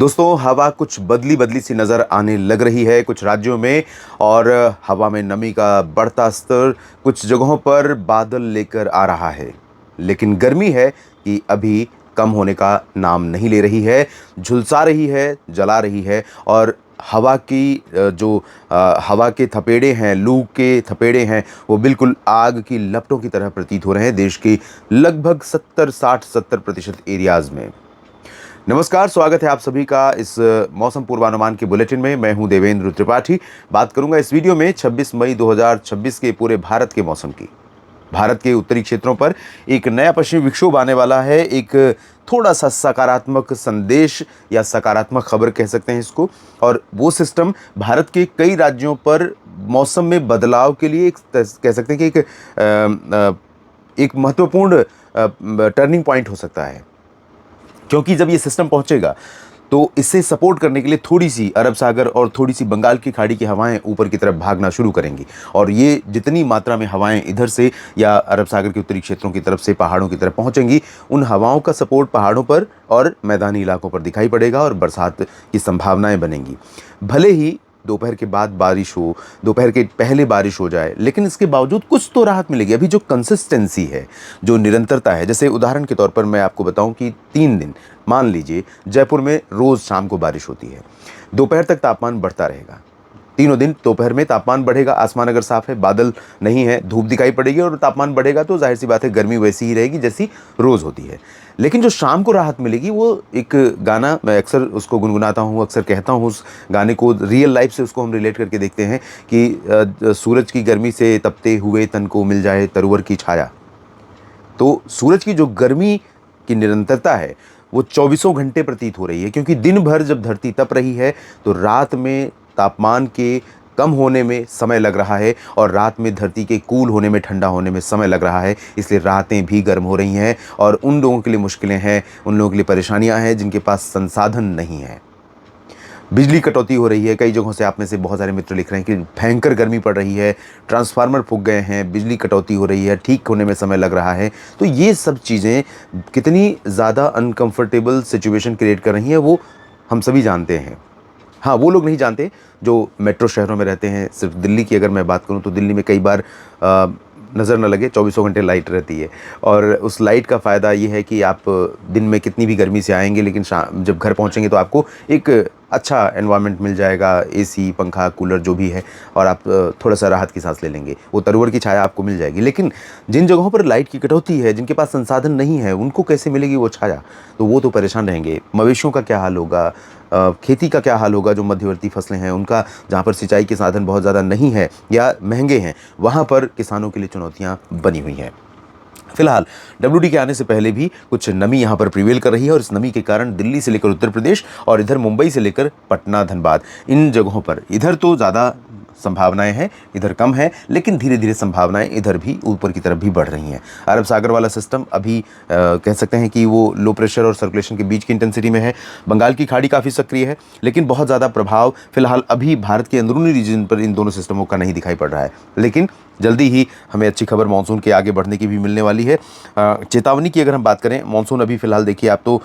दोस्तों, हवा कुछ बदली बदली सी नज़र आने लग रही है कुछ राज्यों में। और हवा में नमी का बढ़ता स्तर कुछ जगहों पर बादल लेकर आ रहा है। लेकिन गर्मी है कि अभी कम होने का नाम नहीं ले रही है, झुलसा रही है, जला रही है। और हवा की हवा के थपेड़े हैं, लू के थपेड़े हैं, वो बिल्कुल आग की लपटों की तरह प्रतीत हो रहे हैं देश के लगभग 70-60-70% एरियाज़ में। नमस्कार, स्वागत है आप सभी का इस मौसम पूर्वानुमान के बुलेटिन में। मैं हूं देवेंद्र त्रिपाठी। बात करूंगा इस वीडियो में 26 मई 2026 के पूरे भारत के मौसम की। भारत के उत्तरी क्षेत्रों पर एक नया पश्चिमी विक्षोभ आने वाला है। एक थोड़ा सा सकारात्मक संदेश या सकारात्मक खबर कह सकते हैं इसको। और वो सिस्टम भारत के कई राज्यों पर मौसम में बदलाव के लिए कह सकते हैं कि एक महत्वपूर्ण टर्निंग पॉइंट हो सकता है। क्योंकि जब ये सिस्टम पहुंचेगा तो इससे सपोर्ट करने के लिए थोड़ी सी अरब सागर और थोड़ी सी बंगाल की खाड़ी की हवाएं ऊपर की तरफ भागना शुरू करेंगी। और ये जितनी मात्रा में हवाएं इधर से या अरब सागर के उत्तरी क्षेत्रों की तरफ से पहाड़ों की तरफ पहुंचेंगी, उन हवाओं का सपोर्ट पहाड़ों पर और मैदानी इलाकों पर दिखाई पड़ेगा और बरसात की संभावनाएं बनेंगी। भले ही दोपहर के बाद बारिश हो, दोपहर के पहले बारिश हो जाए, लेकिन इसके बावजूद कुछ तो राहत मिलेगी। अभी जो कंसिस्टेंसी है, जो निरंतरता है, जैसे उदाहरण के तौर पर मैं आपको बताऊं कि 3 दिन मान लीजिए जयपुर में रोज़ शाम को बारिश होती है, दोपहर तक तापमान बढ़ता रहेगा। तीनों दिन दोपहर में तापमान बढ़ेगा, आसमान अगर साफ है, बादल नहीं है, धूप दिखाई पड़ेगी और तापमान बढ़ेगा तो जाहिर सी बात है गर्मी वैसी ही रहेगी जैसी रोज़ होती है। लेकिन जो शाम को राहत मिलेगी वो एक गाना, मैं अक्सर उसको गुनगुनाता हूँ, अक्सर कहता हूँ उस गाने को, रियल लाइफ से उसको हम रिलेट करके देखते हैं कि सूरज की गर्मी से तपते हुए तन को मिल जाए तरवर की छाया। तो सूरज की जो गर्मी की निरंतरता है वो 24 घंटे प्रतीत हो रही है, क्योंकि दिन भर जब धरती तप रही है तो रात में तापमान के कम होने में समय लग रहा है और रात में धरती के कूल होने में, ठंडा होने में समय लग रहा है। इसलिए रातें भी गर्म हो रही हैं और उन लोगों के लिए मुश्किलें हैं, उन लोगों के लिए परेशानियां हैं जिनके पास संसाधन नहीं है। बिजली कटौती हो रही है, कई जगहों से आप में से बहुत सारे मित्र लिख रहे हैं कि भयंकर गर्मी पड़ रही है, ट्रांसफार्मर फूक गए हैं, बिजली कटौती हो रही है, ठीक होने में समय लग रहा है। तो ये सब चीज़ें कितनी ज़्यादा अनकंफर्टेबल सिचुएशन क्रिएट कर रही हैं वो हम सभी जानते हैं। हाँ, वो लोग नहीं जानते जो मेट्रो शहरों में रहते हैं। सिर्फ दिल्ली की अगर मैं बात करूँ तो दिल्ली में कई बार नज़र न लगे 24 घंटे लाइट रहती है। और उस लाइट का फ़ायदा ये है कि आप दिन में कितनी भी गर्मी से आएंगे, लेकिन शाम जब घर पहुँचेंगे तो आपको एक अच्छा एनवायरनमेंट मिल जाएगा, एसी, पंखा, कूलर जो भी है, और आप थोड़ा सा राहत की सांस ले लेंगे, वो तरवर की छाया आपको मिल जाएगी। लेकिन जिन जगहों पर लाइट की कटौती है, जिनके पास संसाधन नहीं है, उनको कैसे मिलेगी वो छाया? तो वो तो परेशान रहेंगे। मवेशियों का क्या हाल होगा, खेती का क्या हाल होगा, जो मध्यवर्ती फसलें हैं उनका, जहाँ पर सिंचाई के साधन बहुत ज़्यादा नहीं है या महंगे हैं, वहाँ पर किसानों के लिए चुनौतियाँ बनी हुई हैं। फिलहाल WD के आने से पहले भी कुछ नमी यहाँ पर प्रिवेल कर रही है और इस नमी के कारण दिल्ली से लेकर उत्तर प्रदेश और इधर मुंबई से लेकर पटना, धनबाद, इन जगहों पर इधर तो ज़्यादा संभावनाएं हैं, इधर कम है, लेकिन धीरे धीरे संभावनाएं इधर भी ऊपर की तरफ भी बढ़ रही हैं। अरब सागर वाला सिस्टम अभी कह सकते हैं कि वो लो प्रेशर और सर्कुलेशन के बीच की इंटेंसिटी में है। बंगाल की खाड़ी काफ़ी सक्रिय है, लेकिन बहुत ज़्यादा प्रभाव फिलहाल अभी भारत के अंदरूनी रीजन पर इन दोनों सिस्टमों का नहीं दिखाई पड़ रहा है। लेकिन जल्दी ही हमें अच्छी खबर मानसून के आगे बढ़ने की भी मिलने वाली है। चेतावनी की अगर हम बात करें, मानसून अभी फिलहाल देखिए आप तो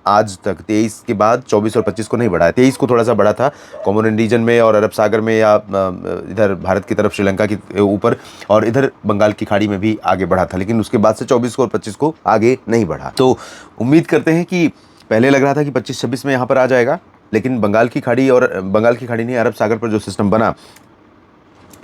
आज तक 23 के बाद 24 और 25 को नहीं बढ़ा है। 23 को थोड़ा सा बढ़ा था कॉमोरेंट रीजन में और अरब सागर में, या इधर भारत की तरफ श्रीलंका के ऊपर, और इधर बंगाल की खाड़ी में भी आगे बढ़ा था, लेकिन उसके बाद से 24 को और 25 को आगे नहीं बढ़ा। तो उम्मीद करते हैं कि पहले लग रहा था कि 25-26 में यहाँ पर आ जाएगा, लेकिन बंगाल की खाड़ी नहीं, अरब सागर पर जो सिस्टम बना,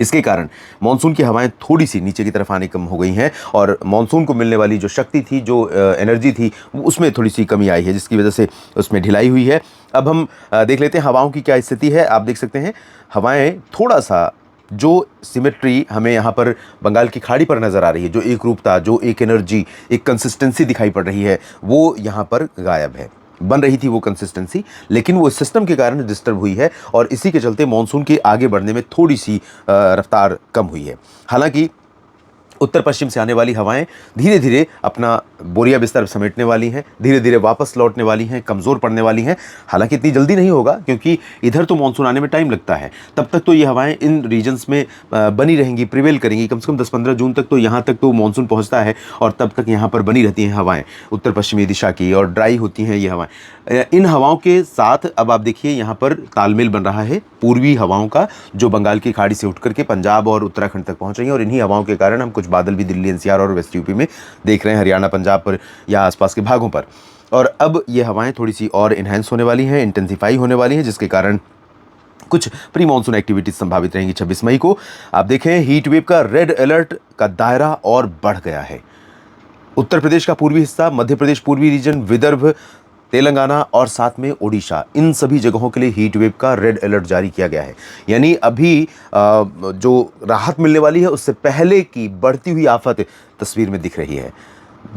इसके कारण मानसून की हवाएं थोड़ी सी नीचे की तरफ आनी कम हो गई हैं और मानसून को मिलने वाली जो शक्ति थी, जो एनर्जी थी, उसमें थोड़ी सी कमी आई है, जिसकी वजह से उसमें ढिलाई हुई है। अब हम देख लेते हैं हवाओं की क्या स्थिति है। आप देख सकते हैं हवाएं थोड़ा सा, जो सिमेट्री हमें यहाँ पर बंगाल की खाड़ी पर नज़र आ रही है, जो एक रूपता, जो एक एनर्जी, एक कंसिस्टेंसी दिखाई पड़ रही है, वो यहाँ पर गायब है। बन रही थी वो कंसिस्टेंसी, लेकिन वो सिस्टम के कारण डिस्टर्ब हुई है और इसी के चलते मानसून के आगे बढ़ने में थोड़ी सी रफ्तार कम हुई है। हालांकि उत्तर पश्चिम से आने वाली हवाएं धीरे धीरे अपना बोरिया बिस्तर समेटने वाली हैं, धीरे धीरे वापस लौटने वाली हैं, कमज़ोर पड़ने वाली हैं। हालांकि इतनी जल्दी नहीं होगा, क्योंकि इधर तो मानसून आने में टाइम लगता है। तब तक तो ये हवाएं इन रीजन्स में बनी रहेंगी, प्रिवेल करेंगी। कम से कम 10-15 जून तक तो यहाँ तक तो मानसून पहुँचता है और तब तक यहाँ पर बनी रहती हैं हवाएँ उत्तर पश्चिमी दिशा की, और ड्राई होती हैं ये हवाएँ। इन हवाओं के साथ अब आप देखिए यहाँ पर तालमेल बन रहा है पूर्वी हवाओं का, जो बंगाल की खाड़ी से उठ करके पंजाब और उत्तराखंड तक पहुंच रही हैं, और इन्हीं हवाओं के कारण हम कुछ बादल भी दिल्ली एनसीआर और वेस्ट यूपी में देख रहे हैं, हरियाणा पंजाब पर या आसपास के भागों पर। और अब ये हवाएं थोड़ी सी और इन्हेंस होने वाली हैं, इंटेंसिफाई होने वाली हैं, जिसके कारण कुछ प्री मानसून एक्टिविटीज संभावित रहेंगी 26 मई को। आप देखें हीट वेव का रेड अलर्ट का दायरा और बढ़ गया है। उत्तर प्रदेश का पूर्वी हिस्सा, मध्य प्रदेश पूर्वी रीजन, विदर्भ, तेलंगाना और साथ में ओडिशा, इन सभी जगहों के लिए हीट वेव का रेड अलर्ट जारी किया गया है। यानी अभी जो राहत मिलने वाली है उससे पहले की बढ़ती हुई आफत तस्वीर में दिख रही है।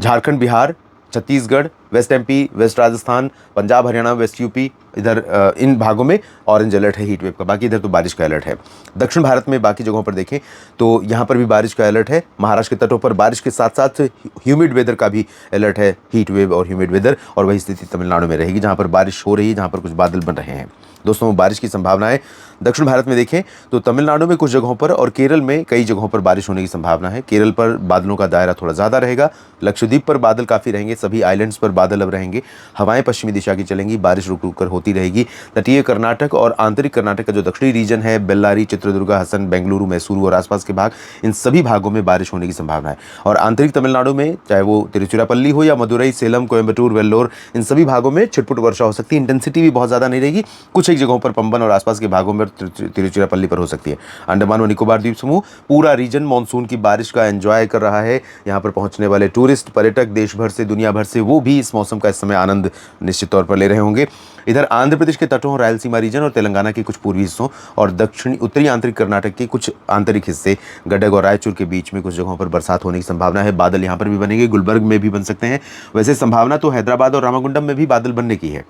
Jharkhand, Bihar, Chhattisgarh, west MP, west Rajasthan, Punjab, Haryana, west UP, इधर इन भागों में ऑरेंज अलर्ट है हीट वेव का। बाकी इधर तो बारिश का अलर्ट है। दक्षिण भारत में बाकी जगहों पर देखें तो यहाँ पर भी बारिश का अलर्ट है। महाराष्ट्र के तटों पर बारिश के साथ साथ ह्यूमिड वेदर का भी अलर्ट है, हीट वेव और ह्यूमिड वेदर। और वही स्थिति तमिलनाडु में रहेगी, जहाँ पर बारिश हो रही है, जहाँ पर कुछ बादल बन रहे हैं। दोस्तों, बारिश की संभावनाएं दक्षिण भारत में देखें तो तमिलनाडु में कुछ जगहों पर और केरल में कई जगहों पर बारिश होने की संभावना है। केरल पर बादलों का दायरा थोड़ा ज़्यादा रहेगा। लक्षद्वीप पर बादल काफ़ी रहेंगे, सभी आइलैंड्स पर बादल अब रहेंगे। हवाएं पश्चिमी दिशा की चलेंगी, बारिश रुक रुक कर होती रहेगी। तटीय कर्नाटक और आंतरिक कर्नाटक का जो दक्षिणी रीजन है, बेल्लारी, चित्रदुर्गा, हसन, बेंगलुरु, मैसूरू और आसपास के भाग, इन सभी भागों में बारिश होने की संभावना है। और आंतरिक तमिलनाडु में चाहे वो तिरुचिरापल्ली हो या मदुरई, सेलम, कोयम्बटूर, वेल्लोर, इन सभी भागों में छिटपुट वर्षा हो सकती है। इंटेंसिटी भी बहुत ज़्यादा नहीं रहेगी। कुछ एक जगहों पर पंबन और आसपास के भागों में तिरुचिरापल्ली पर हो सकती है। अंडमान और निकोबार द्वीप समूह, पूरा रीजन मानसून की बारिश का एंजॉय कर रहा है। यहाँ पर पहुंचने वाले टूरिस्ट, पर्यटक देश भर से, दुनिया भर से, वो भी इस मौसम का इस समय आनंद निश्चित तौर पर ले रहे होंगे। इधर आंध्र प्रदेश के तटों, रायलसीमा रीजन और तेलंगाना के कुछ पूर्वी हिस्सों और दक्षिणी उत्तरी आंतरिक कर्नाटक के कुछ आंतरिक हिस्से, गडग और रायचूर के बीच में कुछ जगहों पर बरसात होने की संभावना है। बादल यहाँ पर भी बनेंगे, गुलबर्ग में भी बन सकते हैं। वैसे संभावना तो हैदराबाद और रामागुंडम में भी बादल बनने की है,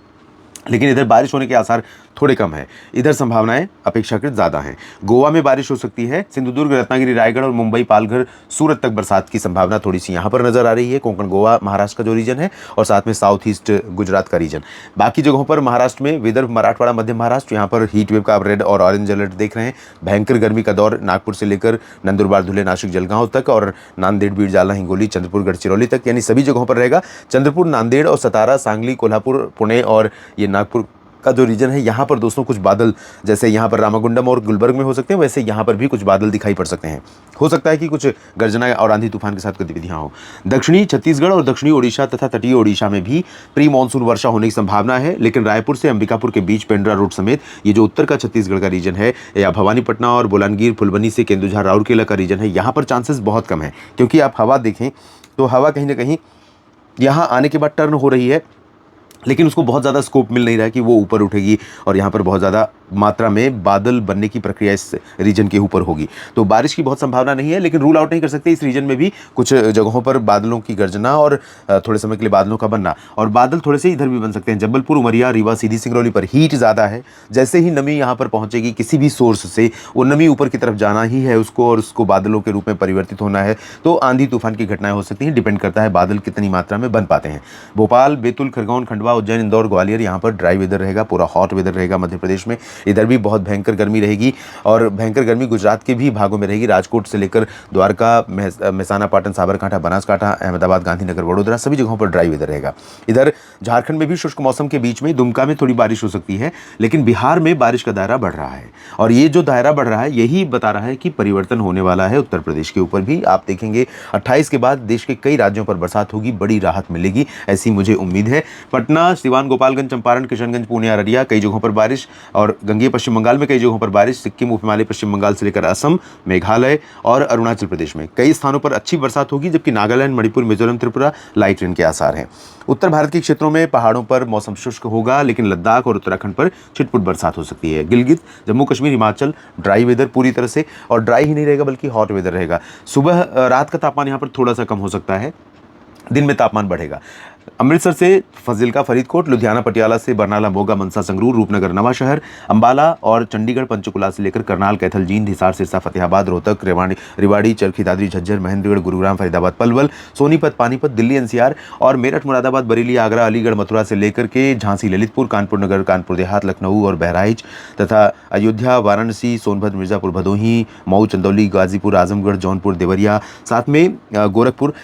लेकिन इधर बारिश होने के आसार थोड़े कम हैं। इधर संभावनाएं अपेक्षाकृत ज़्यादा हैं। गोवा में बारिश हो सकती है। सिंधुदुर्ग, रत्नागिरी, रायगढ़ और मुंबई, पालघर, सूरत तक बरसात की संभावना थोड़ी सी यहाँ पर नजर आ रही है। कोंकण, गोवा, महाराष्ट्र का जो रीजन है और साथ में साउथ ईस्ट गुजरात का रीजन। बाकी जगहों पर महाराष्ट्र में विदर्भ, मराठवाड़ा, मध्य महाराष्ट्र, यहाँ पर हीट वेव का आप रेड और ऑरेंज अलर्ट देख रहे हैं। भयंकर गर्मी का दौर नागपुर से लेकर नंदुरबार, धुले, नासिक, जलगांव तक और नांदेड़, बीड, जालना, हिंगोली, चंद्रपुर, गढ़चिरौली तक, यानी सभी जगहों पर रहेगा। चंद्रपुर, नांदेड़ और सतारा, सांगली, कोल्हापुर, पुणे और ये नागपुर का जो रीजन है, यहाँ पर दोस्तों कुछ बादल, जैसे यहाँ पर रामागुंडम और गुलबर्ग में हो सकते हैं, वैसे यहाँ पर भी कुछ बादल दिखाई पड़ सकते हैं। हो सकता है कि कुछ गर्जना और आंधी तूफान के साथ गतिविधियाँ हो। दक्षिणी छत्तीसगढ़ और दक्षिणी ओडिशा तथा तटीय ओडिशा में भी प्री मानसून वर्षा होने की संभावना है, लेकिन रायपुर से अंबिकापुर के बीच पेंड्रा रोड समेत ये जो उत्तर का छत्तीसगढ़ का रीजन है, या भवानीपटना और बोलानगीर, फुलबनी से केंदुझार, राउरकेला का रीजन है, यहाँ पर चांसेस बहुत कम है। क्योंकि आप हवा देखें तो हवा कहीं ना कहीं यहाँ आने के बाद टर्न हो रही है, लेकिन उसको बहुत ज़्यादा स्कोप मिल नहीं रहा है कि वो ऊपर उठेगी और यहाँ पर बहुत ज़्यादा मात्रा में बादल बनने की प्रक्रिया इस रीजन के ऊपर होगी। तो बारिश की बहुत संभावना नहीं है, लेकिन रूल आउट नहीं कर सकते इस रीजन में भी कुछ जगहों पर बादलों की गर्जना और थोड़े समय के लिए बादलों का बनना। और बादल थोड़े से इधर भी बन सकते हैं। जबलपुर, उमरिया, रीवा, सीधी, सिंगरौली पर हीट ज़्यादा है। जैसे ही नमी यहाँ पर पहुँचेगी किसी भी सोर्स से, वो नमी ऊपर की तरफ जाना ही है उसको, और उसको बादलों के रूप में परिवर्तित होना है। तो आंधी तूफान की घटनाएं हो सकती हैं। डिपेंड करता है बादल कितनी मात्रा में बन पाते हैं। भोपाल, बैतूल, खरगोन, खंडवा, उज्जैन, इंदौर, ग्वालियर, यहाँ पर ड्राई वेदर रहेगा, पूरा हॉट वेदर रहेगा। मध्य प्रदेश में इधर भी बहुत भयंकर गर्मी रहेगी, और भयंकर गर्मी गुजरात के भी भागों में रहेगी। राजकोट से लेकर द्वारका, मेहसाना, पाटन, साबरकांठा, बनासकांठा, अहमदाबाद, गांधीनगर, वडोदरा, सभी जगहों पर ड्राई वेदर रहेगा। इधर झारखंड में भी शुष्क मौसम के बीच में दुमका में थोड़ी बारिश हो सकती है, लेकिन बिहार में बारिश का दायरा बढ़ रहा है। और ये जो दायरा बढ़ रहा है यही बता रहा है कि परिवर्तन होने वाला है। उत्तर प्रदेश के ऊपर भी आप देखेंगे 28 के बाद देश के कई राज्यों पर बरसात होगी, बड़ी राहत मिलेगी, ऐसी मुझे उम्मीद है। पटना, सिवान, गोपालगंज, चंपारण, किशनगंज, पूर्णिया, अररिया, कई जगहों पर बारिश, और गंगेय पश्चिम बंगाल में कई जगहों पर बारिश। सिक्किम, उप हिमालय, पश्चिम बंगाल से लेकर असम, मेघालय और अरुणाचल प्रदेश में कई स्थानों पर अच्छी बरसात होगी, जबकि नागालैंड, मणिपुर, मिजोरम, त्रिपुरा लाइट रेन के आसार हैं। उत्तर भारत के क्षेत्रों में पहाड़ों पर मौसम शुष्क होगा, लेकिन लद्दाख और उत्तराखंड पर छिटपुट बरसात हो सकती है। गिलगित, जम्मू कश्मीर, हिमाचल ड्राई वेदर पूरी तरह से, और ड्राई ही नहीं रहेगा बल्कि हॉट वेदर रहेगा। सुबह रात का तापमान यहाँ पर थोड़ा सा कम हो सकता है, दिन में तापमान बढ़ेगा। अमृतसर से फाजिल्का, फरीदकोट, लुधियाना, पटियाला से बरनाला, मोगा, मनसा, संगरूर, रूपनगर, नवा शहर, अंबाला और चंडीगढ़, पंचकुला से लेकर करनाल, कैथल, जींद, हिसार, सिरसा, फतेहाबाद, रोहतक, रेवाड़ी, चरखी दादरी, झज्जर, महेंद्रगढ़, गुरुग्राम, फरीदाबाद, पलवल, सोनीपत, पानीपत, दिल्ली एनसीआर और मेरठ, मुरादाबाद, बरेली, आगरा, अलीगढ़, मथुरा से लेकर के झांसी, ललितपुर, कानपुर नगर, कानपुर देहात, लखनऊ और बहराइच तथा अयोध्या, वाराणसी, सोनभद्र, मिर्जापुर, भदोही, मऊ, चंदौली, गाजीपुर, आजमगढ़, जौनपुर, देवरिया, साथ में गोरखपुर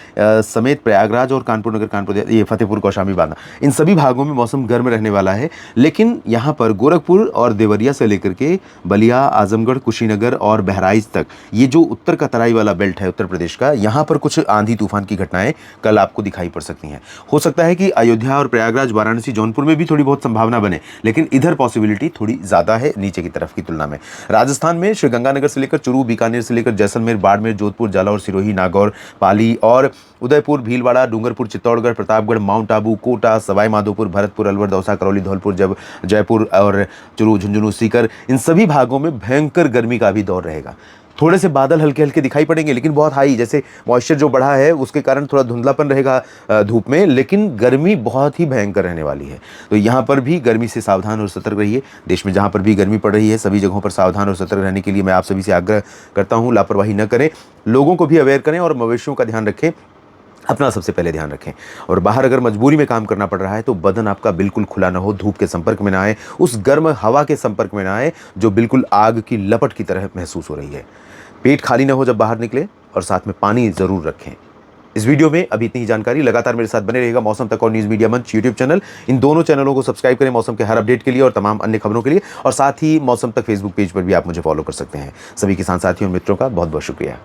समेत प्रयागराज और कानपुर नगर, कानपुर, ये फतेहपुर, कौशाम्बी, बांदा, इन सभी भागों में मौसम गर्म रहने वाला है। लेकिन यहाँ पर गोरखपुर और देवरिया से लेकर के बलिया, आजमगढ़, कुशीनगर और बहराइच तक, ये जो उत्तर का तराई वाला बेल्ट है उत्तर प्रदेश का, यहाँ पर कुछ आंधी तूफान की घटनाएं कल आपको दिखाई पड़ सकती हैं। हो सकता है कि अयोध्या और प्रयागराज, वाराणसी, जौनपुर में भी थोड़ी बहुत संभावना बने, लेकिन इधर पॉसिबिलिटी थोड़ी ज़्यादा है नीचे की तरफ की तुलना में। राजस्थान में श्रीगंगानगर से लेकर चुरू, बीकानेर से लेकर जैसलमेर, बाड़मेर, जोधपुर, जालौर, सिरोही, नागौर, पाली और उदयपुर, भीलवाड़ा, डूंगरपुर, चित्तौड़गढ़, प्रतापगढ़, माउंट आबू, कोटा, सवाई माधोपुर, भरतपुर, अलवर, दौसा, करौली, धौलपुर, जयपुर और चुरू, झुंझुनू, सीकर, इन सभी भागों में भयंकर गर्मी का भी दौर रहेगा। थोड़े से बादल हल्के हल्के दिखाई पड़ेंगे, लेकिन बहुत हाई, जैसे मॉइस्चर जो बढ़ा है उसके कारण थोड़ा धुंधलापन रहेगा धूप में, लेकिन गर्मी बहुत ही भयंकर रहने वाली है। तो यहाँ पर भी गर्मी से सावधान और सतर्क रहिए। देश में जहाँ पर भी गर्मी पड़ रही है सभी जगहों पर सावधान और सतर्क रहने के लिए मैं आप सभी से आग्रह करता हूँ। लापरवाही न करें, लोगों को भी अवेयर करें और मवेशियों का ध्यान रखें, अपना सबसे पहले ध्यान रखें। और बाहर अगर मजबूरी में काम करना पड़ रहा है तो बदन आपका बिल्कुल खुला ना हो, धूप के संपर्क में ना आए, उस गर्म हवा के संपर्क में ना आए जो बिल्कुल आग की लपट की तरह महसूस हो रही है। पेट खाली ना हो जब बाहर निकले, और साथ में पानी जरूर रखें। इस वीडियो में अभी इतनी ही जानकारी। लगातार मेरे साथ बने रहेगा मौसम तक और न्यूज़ मीडिया मंच यूट्यूब चैनल। इन दोनों चैनलों को सब्सक्राइब करें मौसम के हर अपडेट के लिए और तमाम अन्य खबरों के लिए, और साथ ही मौसम तक फेसबुक पेज पर भी आप मुझे फॉलो कर सकते हैं। सभी किसान साथियों और मित्रों का बहुत बहुत शुक्रिया।